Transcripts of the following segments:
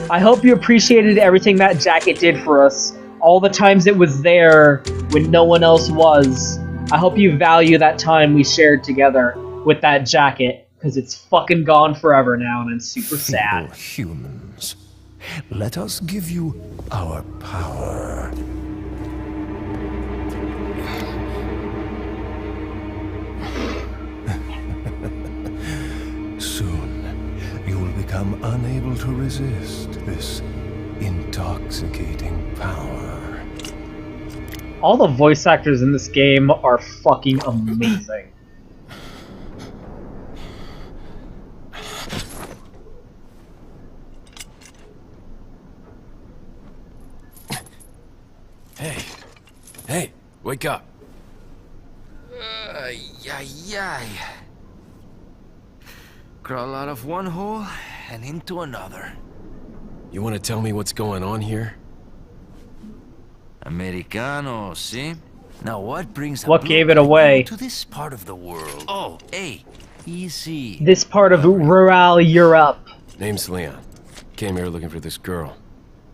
I hope you appreciated everything that jacket did for us. All the times it was there when no one else was. I hope you value that time we shared together with that jacket, because it's fucking gone forever now, and I'm super sad. Humans, let us give you our power. Soon, you will become unable to resist this intoxicating power. All the voice actors in this game are fucking amazing. Hey, wake up. Crawl out of one hole and into another. You want to tell me what's going on here? Americano, see? Now what brings What gave it away? to this part of the world? Oh, hey, easy. This part of rural Europe. Name's Leon. Came here looking for this girl.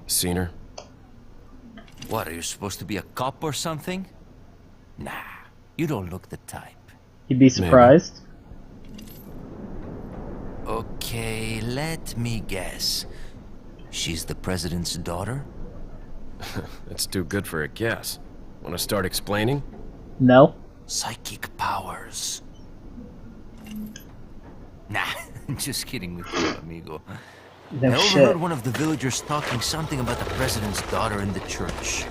Seen her? What, are you supposed to be a cop or something? Nah, you don't look the type. You'd be surprised. Okay, let me guess. She's the president's daughter? That's too good for a guess. Want to start explaining? No. Psychic powers. Nah, just kidding with you, amigo. No I shit. overheard one of the villagers talking something about the president's daughter in the church.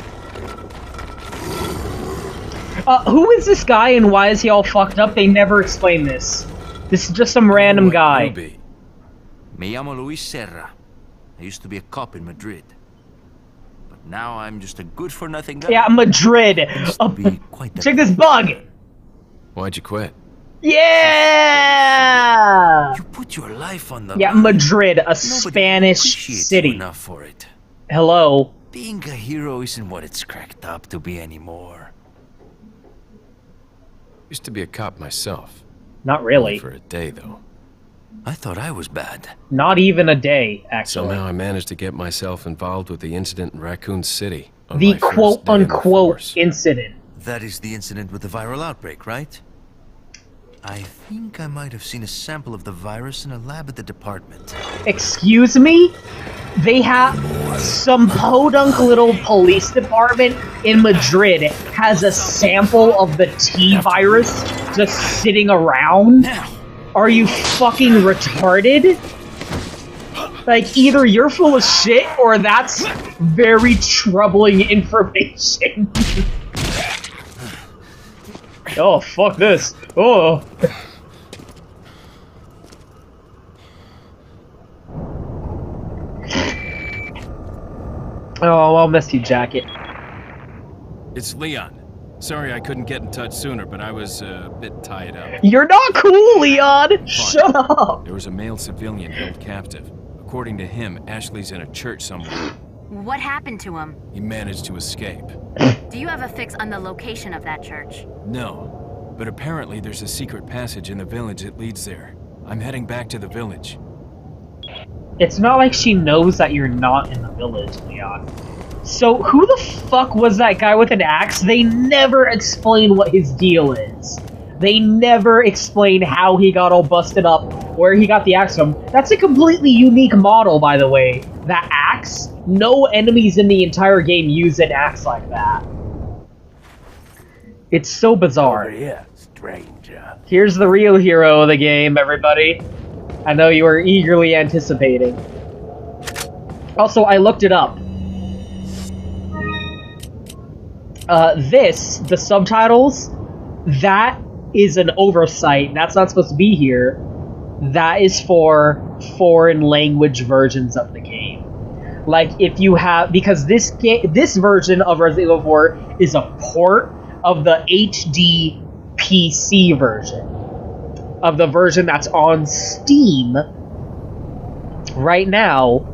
Who is this guy and why is he all fucked up? They never explain this. This is just some random What guy. you be? Me llamo Luis Serra. I used to be a cop in Madrid. But now I'm just a good-for-nothing guy. Yeah, Madrid. Be quite the Check this bug. Why'd you quit? Yeah. You put your life on the Yeah, line. Madrid, a Nobody Spanish appreciates city. you enough for it. Hello. Being a hero isn't what it's cracked up to be anymore. Used to be a cop myself. Not really. For a day, though. I thought I was bad. Not even a day, actually. Somehow I managed to get myself involved with the incident in Raccoon City. On The my first day in the quote-unquote force. incident. That is the incident with the viral outbreak, right? I think I might have seen a sample of the virus in a lab at the department. Excuse me? They have some podunk little police department in Madrid has a sample of the T virus just sitting around? Now! Are you fucking retarded? Like, either you're full of shit or that's very troubling information. Oh, fuck this. Oh. Oh, I'll miss you, Jacket. It's Leon. Sorry I couldn't get in touch sooner, but I was a bit tied up. You're not cool, Leon! Shut up! There was a male civilian held captive. According to him, Ashley's in a church somewhere. What happened to him? He managed to escape. Do you have a fix on the location of that church? No, but apparently there's a secret passage in the village that leads there. I'm heading back to the village. It's not like she knows that you're not in the village, Leon. So, who the fuck was that guy with an axe? They never explain what his deal is. They never explain how he got all busted up, where he got the axe from. That's a completely unique model, by the way. That axe? No enemies in the entire game use an axe like that. It's so bizarre. Over here, stranger. Here's the real hero of the game, everybody. I know you are eagerly anticipating. Also, I looked it up. The subtitles, that is an oversight. That's not supposed to be here. That is for foreign language versions of the game. Like, if you have... Because this version of Resident Evil 4 is a port of the HD PC version. Of the version that's on Steam right now.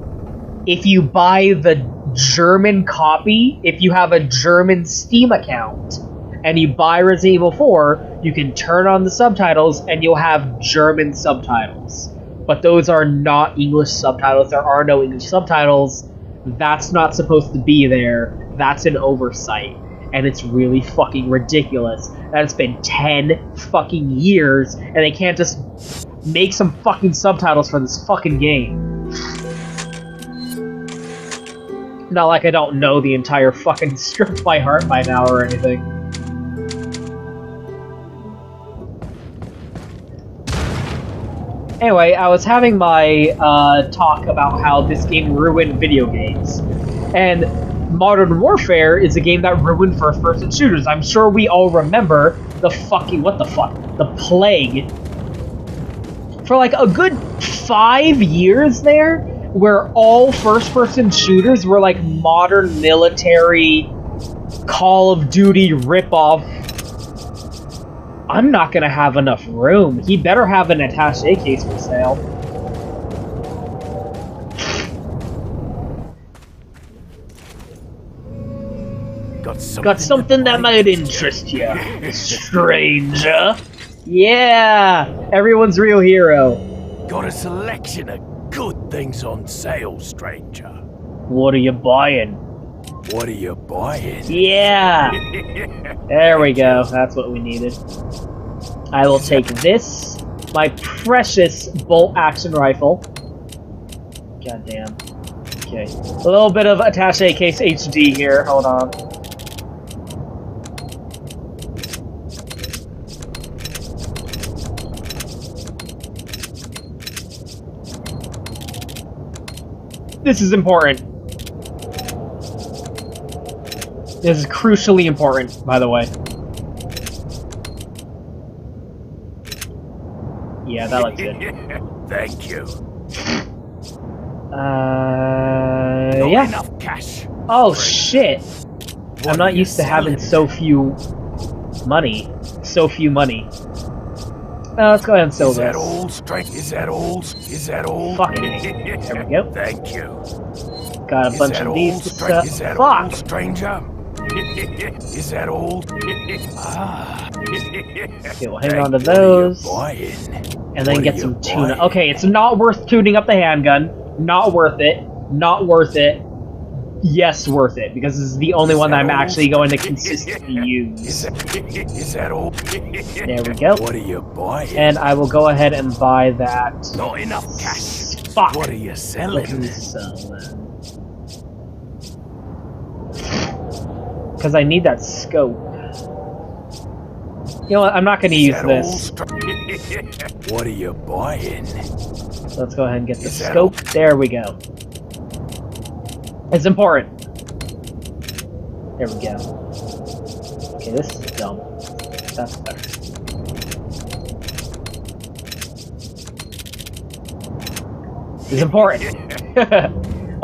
If you buy the German copy, if you have a German Steam account and you buy Resident Evil 4, you can turn on the subtitles and you'll have German subtitles. but those are not English subtitles. There are no English subtitles. That's not supposed to be there. That's an oversight. And it's really fucking ridiculous that it's been 10 fucking years and they can't just make some fucking subtitles for this fucking game. Not like I don't know the entire fucking script by heart by now or anything. Anyway, I was having my talk about how this game ruined video games. And Modern Warfare is a game that ruined first-person shooters. I'm sure we all remember the fucking... what the fuck? The plague. For like a good 5 years there, where all first-person shooters were like modern military Call of Duty ripoff. I'm not gonna have enough room. He better have an attaché case for sale. Got something that might interest you, stranger. Yeah, everyone's real hero. Got a selection of good things on sale, stranger. What are you buying? What are you buying? Yeah! There we go, that's what we needed. I will take this, my precious bolt-action rifle. Goddamn. Okay, a little bit of attaché case HD here, hold on. This is important. This is crucially important, by the way. Yeah, that looks good. Thank you. Yeah. Enough cash. Oh shit! I'm not used to having so few money. So few money. Let's go ahead and sell this. Is that all, straight? Is that all? Is that all? Fucking A. There we go. Thank you. Got a bunch of these to sell. Is that Fuck! all, stranger? Is that all? Ah. Okay, we'll hang on to those. And then get some tuna. Okay, it's not worth tuning up the handgun. Not worth it. Not worth it. Yes, worth it, because this is the only one that I'm actually going to consistently use. Is that all? There we go. What are you buying? And I will go ahead and buy that. Not enough cash. Fuck! What are you selling? Because I need that scope. You know what? I'm not going to use this. What are you buying? So let's go ahead and get the scope. There we go. It's important. There we go. Okay, this is dumb. That's better. It's important.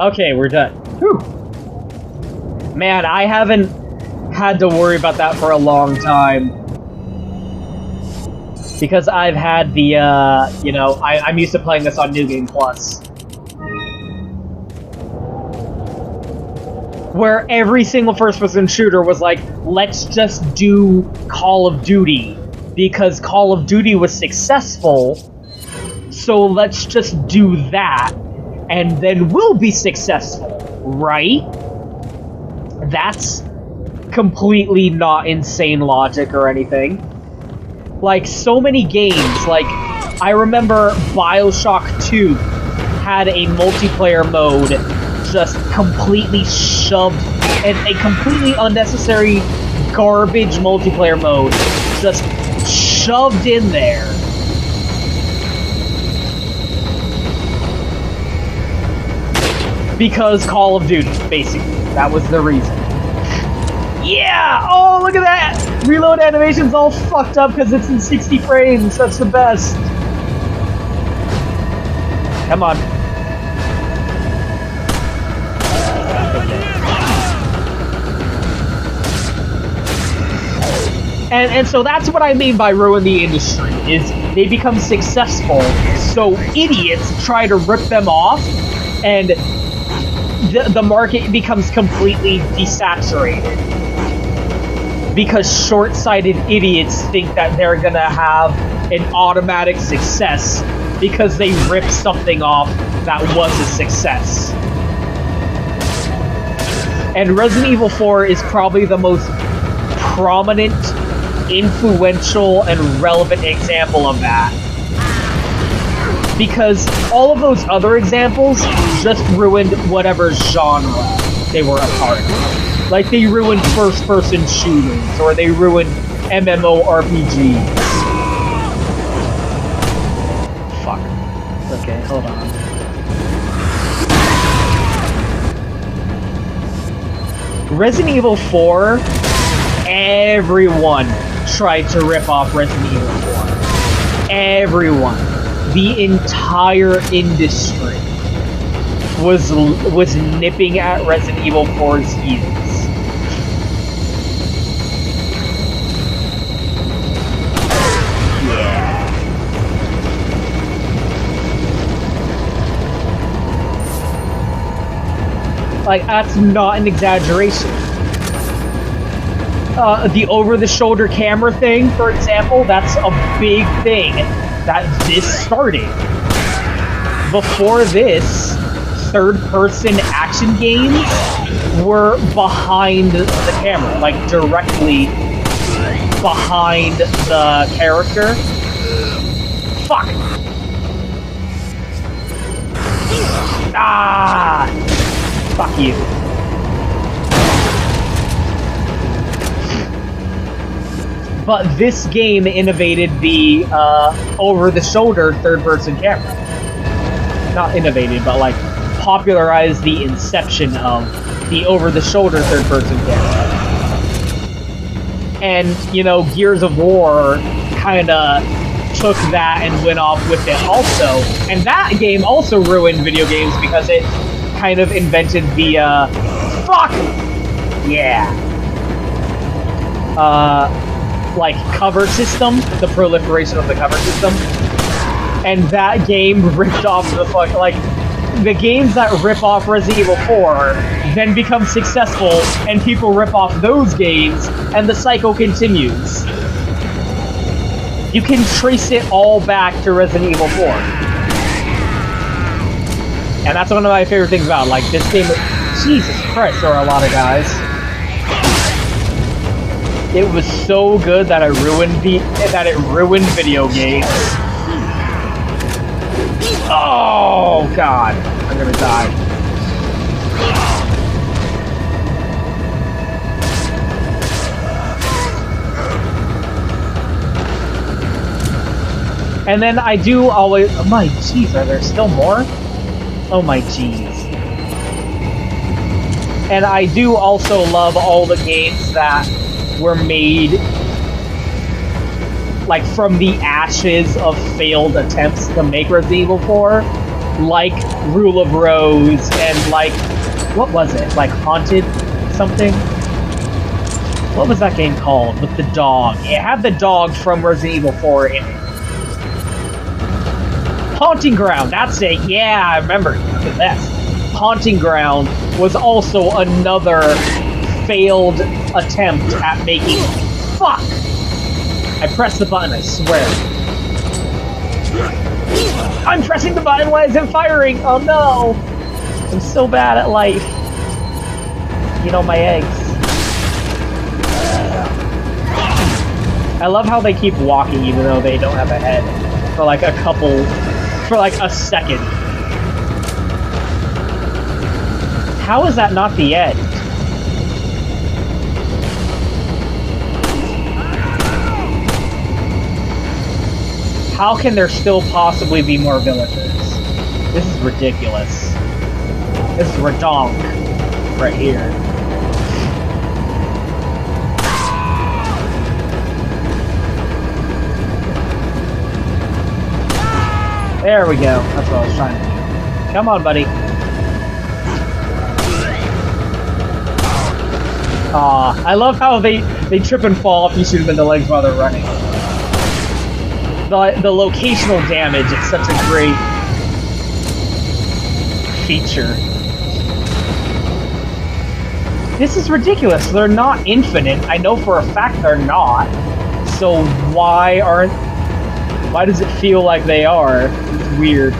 Okay, we're done. Whew. Man, I haven't had to worry about that for a long time. Because I've had the, you know, I'm used to playing this on New Game Plus. Where every single first-person shooter was like, let's just do Call of Duty. Because Call of Duty was successful, so let's just do that, and then we'll be successful, right? That's completely not insane logic or anything. Like, so many games, like, I remember BioShock 2 had a multiplayer mode just completely shoved, and a completely unnecessary garbage multiplayer mode just shoved in there. Because Call of Duty, basically. That was the reason. Yeah! Oh, look at that! Reload animation's all fucked up because it's in 60 frames. That's the best. Come on. And so that's what I mean by ruin the industry, is they become successful, so idiots try to rip them off, and the market becomes completely desaturated. Because short-sighted idiots think that they're gonna have an automatic success because they ripped something off that was a success. And Resident Evil 4 is probably the most prominent, influential, and relevant example of that. Because all of those other examples just ruined whatever genre they were a part of. Like, they ruined first-person shooters, or they ruined MMORPGs. Fuck. Okay, hold on. Resident Evil 4, everyone tried to rip off Resident Evil 4. Everyone. The entire industry was nipping at Resident Evil 4's heels. Like, that's not an exaggeration. The over-the-shoulder camera thing, for example, that's a big thing that this started. Before this, third-person action games were behind the camera, like directly behind the character. Fuck! Ah! Fuck you. But this game innovated the over-the-shoulder third-person camera. Not innovated, but like popularized the inception of the over-the-shoulder third-person camera. And, you know, Gears of War kinda took that and went off with it also. And that game also ruined video games because it kind of invented the, fuck! Yeah. Like, cover system, the proliferation of the cover system. And that game ripped off the fuck, like, the games that rip off Resident Evil 4 then become successful, and people rip off those games, and the cycle continues. You can trace it all back to Resident Evil 4. And that's one of my favorite things about it. Like, this game, Jesus Christ, there are a lot of guys. It was so good that it ruined video games. Oh god, I'm gonna die. And then I do always, oh my jeez, are there still more? Oh my jeez. And I do also love all the games that were made like from the ashes of failed attempts to make Resident Evil 4, like Rule of Rose and like, what was it? Like Haunted something? What was that game called with the dog? It had the dog from Resident Evil 4 in it. Haunting Ground, that's it. Yeah, I remember. Look at that. Haunting Ground was also another failed attempt at making... Fuck! I pressed the button, I swear. I'm pressing the button while I'm firing! Oh no! I'm so bad at life. You know, my eggs. I love how they keep walking even though they don't have a head. For like a couple... For like a second. How is that not the end? How can there still possibly be more villagers? This is ridiculous. This is redonk. Right here. There we go. That's what I was trying to do. Come on, buddy. Aw, I love how they trip and fall if you shoot them in the legs while they're running. The locational damage is such a great feature. This is ridiculous. They're not infinite. I know for a fact they're not. So why does it feel like they are? weird.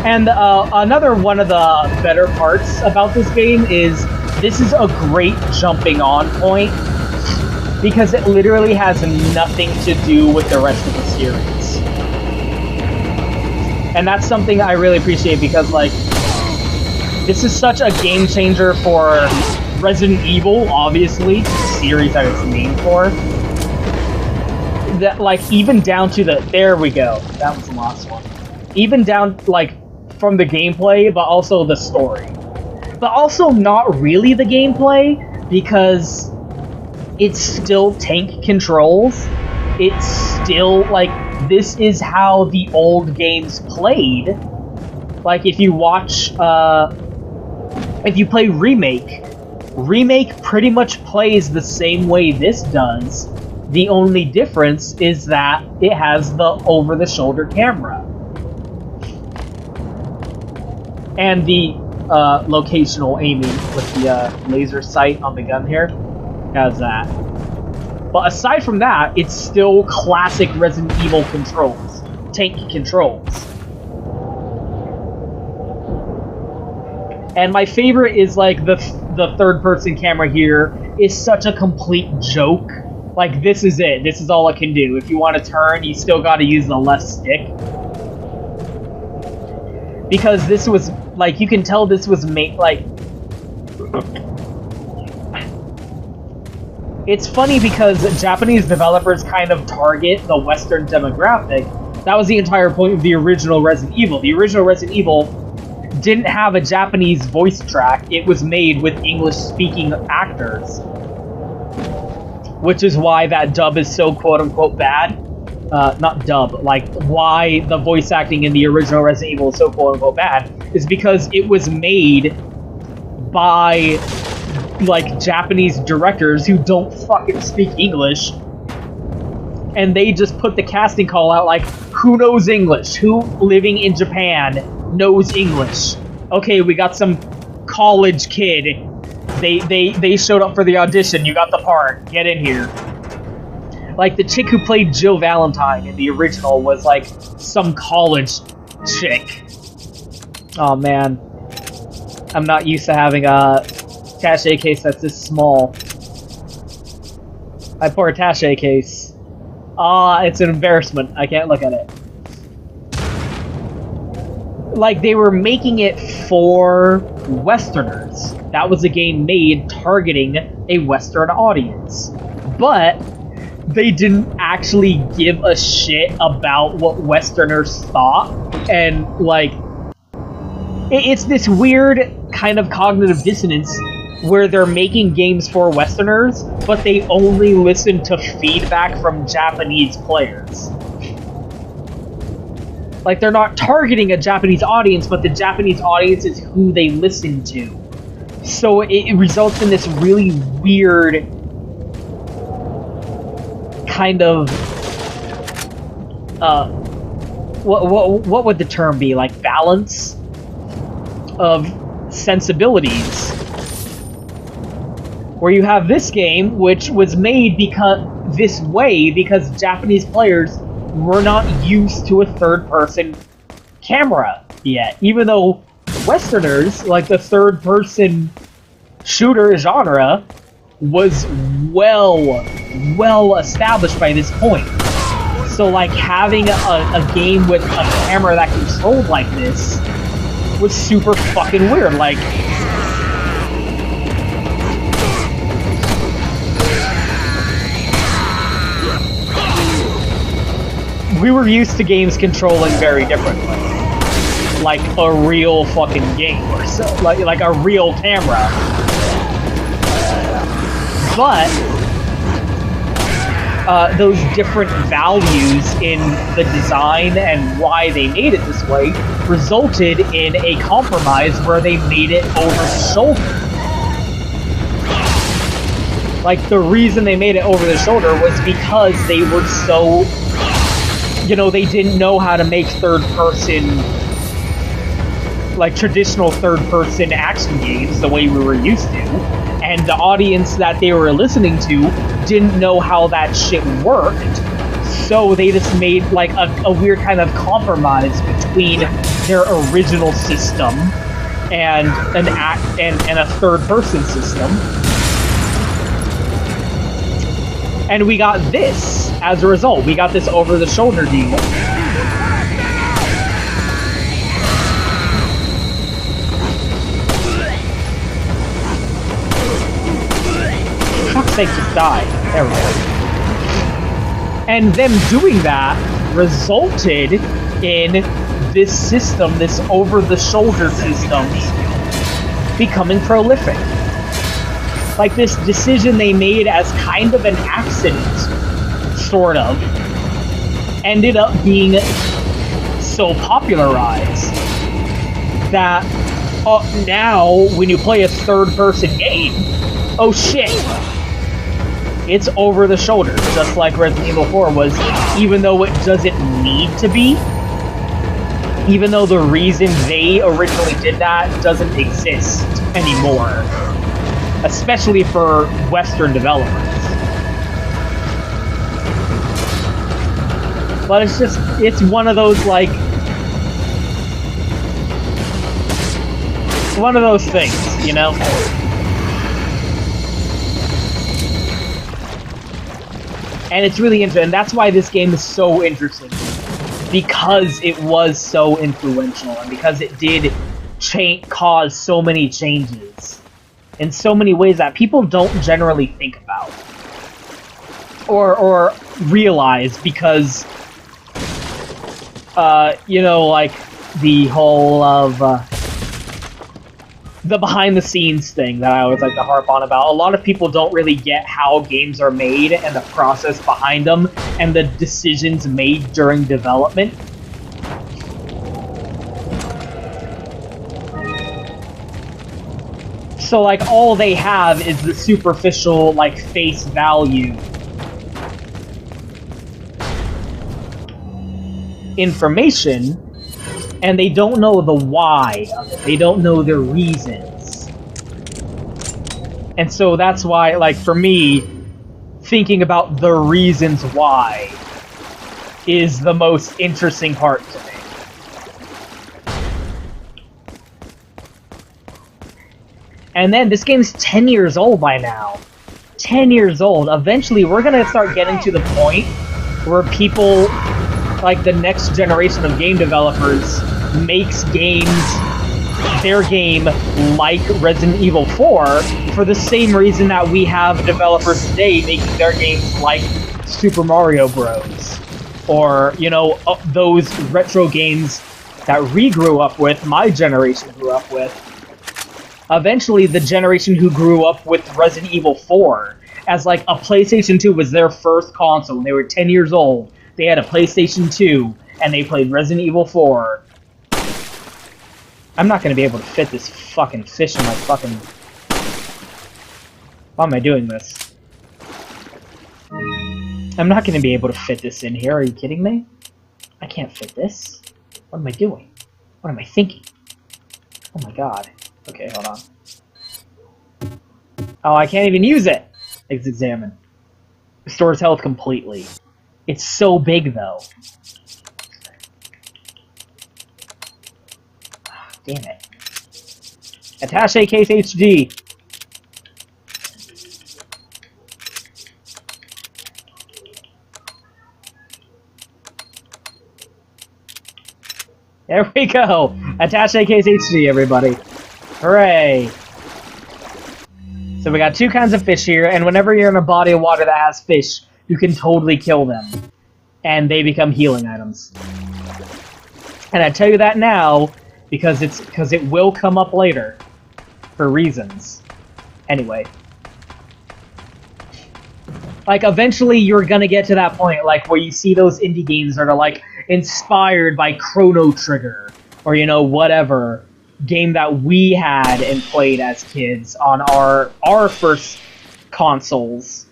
And another one of the better parts about this game is this is a great jumping on point because it literally has nothing to do with the rest of the series. And that's something I really appreciate because, like, this is such a game changer for Resident Evil, obviously, the series that it's named for. That, like, even down to the... There we go. That was the last one. Even down, like, from the gameplay, but also the story. But also not really the gameplay, because it's still tank controls. It's still, like, this is how the old games played. Like, if you watch, if you play Remake, Remake pretty much plays the same way this does. The only difference is that it has the over-the-shoulder camera. And the locational aiming with the laser sight on the gun here has that. But aside from that, it's still classic Resident Evil controls. Tank controls. And my favorite is, like, the third-person camera here is such a complete joke. Like, this is it. This is all it can do. If you want to turn, you still got to use the left stick. Because this was, like, you can tell this was made, like... It's funny because Japanese developers kind of target the Western demographic. That was the entire point of the original Resident Evil. The original Resident Evil didn't have a Japanese voice track. It was made with English-speaking actors. Which is why that dub is so quote-unquote bad. Not dub, like, why the voice acting in the original Resident Evil is so quote-unquote bad is because it was made by, like, Japanese directors who don't fucking speak English, and they just put the casting call out like, who knows English? Who living in Japan knows English? Okay, we got some college kid. They showed up for the audition. You got the part. Get in here. Like, the chick who played Jill Valentine in the original was, like, some college chick. Oh, man. I'm not used to having a attaché case that's this small. I pour attaché case. Ah, it's an embarrassment. I can't look at it. Like, they were making it for Westerners. That was a game made targeting a Western audience. But they didn't actually give a shit about what Westerners thought. And, like, it's this weird kind of cognitive dissonance where they're making games for Westerners, but they only listen to feedback from Japanese players. Like, they're not targeting a Japanese audience, but the Japanese audience is who they listen to. So it results in this really weird kind of what would the term be? Like, balance of sensibilities, where you have this game which was made this way because Japanese players were not used to a third-person camera yet, even though Westerners, like, the third-person shooter genre was well established by this point. So, like, having a game with a camera that controlled like this was super fucking weird. Like, we were used to games controlling very differently. Like a real fucking game, or so, like a real camera. But those different values in the design and why they made it this way resulted in a compromise where they made it over the shoulder. Like, the reason they made it over the shoulder was because they were so, you know, they didn't know how to make third-person, like, traditional third-person action games the way we were used to. And the audience that they were listening to didn't know how that shit worked. So they just made like a weird kind of compromise between their original system and and a third-person system. And we got this as a result. We got this over-the-shoulder deal. Fuck's sake, just die. There we go. And them doing that resulted in this system, this over-the-shoulder system, becoming prolific. Like, this decision they made as kind of an accident, sort of, ended up being so popularized that now, when you play a third-person game, oh shit, it's over the shoulder, just like Resident Evil 4 was, even though it doesn't need to be. Even though the reason they originally did that doesn't exist anymore. Especially for Western developers. But it's one of those, like... one of those things, you know? And it's really interesting, and that's why this game is so interesting. Because it was so influential, and because it did cause so many changes in so many ways that people don't generally think about or realize, because you know, like the whole of the behind-the-scenes thing that I always like to harp on about. A lot of people don't really get how games are made and the process behind them and the decisions made during development. So, like, all they have is the superficial, like, face value information, and they don't know the why of it. They don't know the reasons. And so that's why, like, for me, thinking about the reasons why is the most interesting part to me. And then, this game's 10 years old by now. 10 years old. Eventually, we're gonna start getting to the point where people, like the next generation of game developers, makes their game like Resident Evil 4 for the same reason that we have developers today making their games like Super Mario Bros. Or, you know, those retro games that we grew up with, my generation grew up with. Eventually, the generation who grew up with Resident Evil 4, as like a PlayStation 2 was their first console when they were 10 years old. They had a PlayStation 2, and they played Resident Evil 4. I'm not gonna be able to fit this fucking fish in my fucking... Why am I doing this? I'm not gonna be able to fit this in here, are you kidding me? I can't fit this. What am I doing? What am I thinking? Oh my god. Okay, hold on. Oh, I can't even use it! Let's examine. Restores health completely. It's so big, though. Oh, damn it. Attaché case HD. There we go! Attaché case HD, everybody. Hooray! So we got two kinds of fish here, and whenever you're in a body of water that has fish, you can totally kill them. And they become healing items. And I tell you that now, because it will come up later. For reasons. Anyway. Like, eventually you're gonna get to that point, like, where you see those indie games that are, like, inspired by Chrono Trigger. Or, you know, whatever game that we had and played as kids on our first consoles.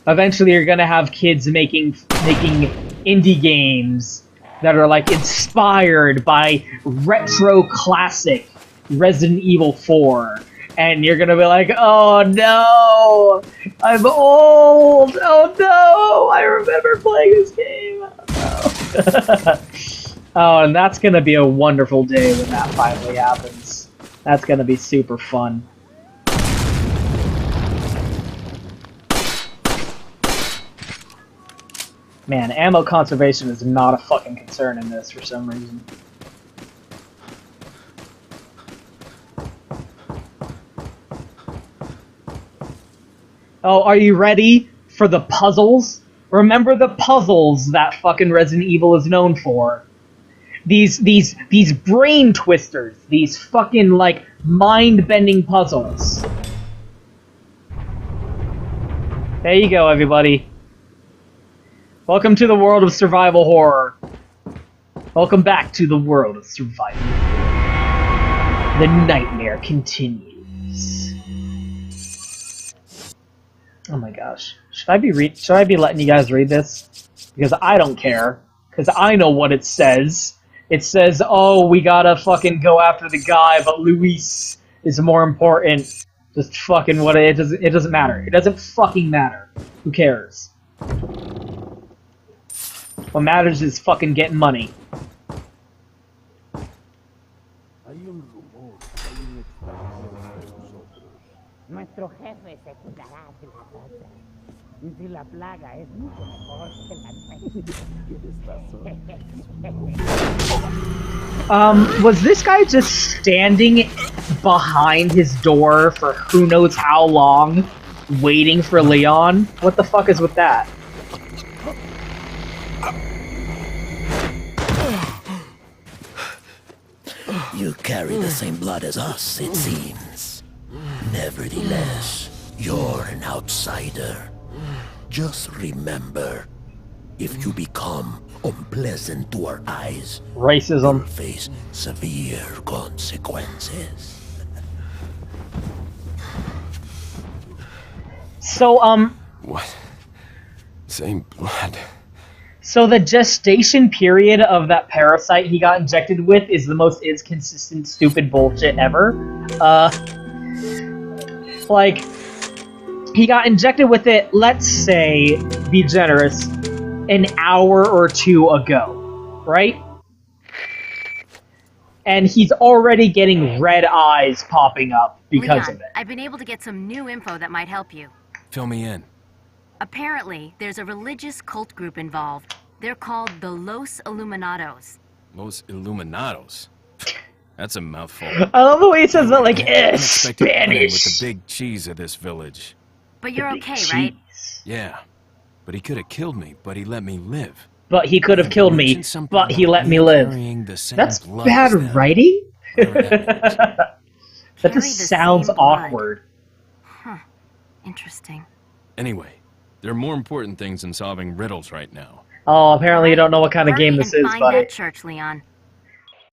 Eventually you're gonna have kids making indie games that are like inspired by retro classic Resident Evil 4 and you're gonna be like, oh no, I'm old. Oh no, I remember playing this game. Oh, no. Oh, and that's gonna be a wonderful day when that finally happens. That's gonna be super fun. Man, ammo conservation is not a fucking concern in this for some reason. Oh, are you ready for the puzzles? Remember the puzzles that fucking Resident Evil is known for. These brain twisters, these fucking like mind-bending puzzles. There you go, everybody. Welcome to the world of survival horror. Welcome back to the world of survival. The nightmare continues. Oh my gosh. Should I be letting you guys read this? Because I don't care. Because I know what it says. It says, oh, we gotta fucking go after the guy, but Luis is more important. Just fucking what it doesn't matter. It doesn't fucking matter. Who cares? What matters is fucking getting money. Nuestro jefe se cuidará de la plaga. Si la plaga es mucho mejor que la Was this guy just standing behind his door for who knows how long, waiting for Leon? What the fuck is with that? You carry the same blood as us, it seems. Nevertheless, you're an outsider. Just remember, if you become unpleasant to our eyes, Racism. you'll face severe consequences. So, What? Same blood. So the gestation period of that parasite he got injected with is the most inconsistent, stupid bullshit ever. Like, he got injected with it, let's say, be generous, an hour or two ago, right? And he's already getting red eyes popping up because Leon, of it. I've been able to get some new info that might help you. Fill me in. Apparently, there's a religious cult group involved. They're called the Los Illuminados. Los Illuminados. That's a mouthful. I love the way he says that, like, Unexpected run-in with the Spanish. big cheese of this village. But you're Big okay, right? cheese. Yeah. But he could have killed me, but he let me live. But he could have killed me, Mentioned something but he about let me live. carrying the same That's blood bad as them. writing? Whatever that means. That Carry just the sounds same blood. awkward. Huh. Interesting. Anyway, there are more important things than solving riddles right now. Oh, apparently you don't know what kind of Hurry game this and is, find buddy. that church, Leon.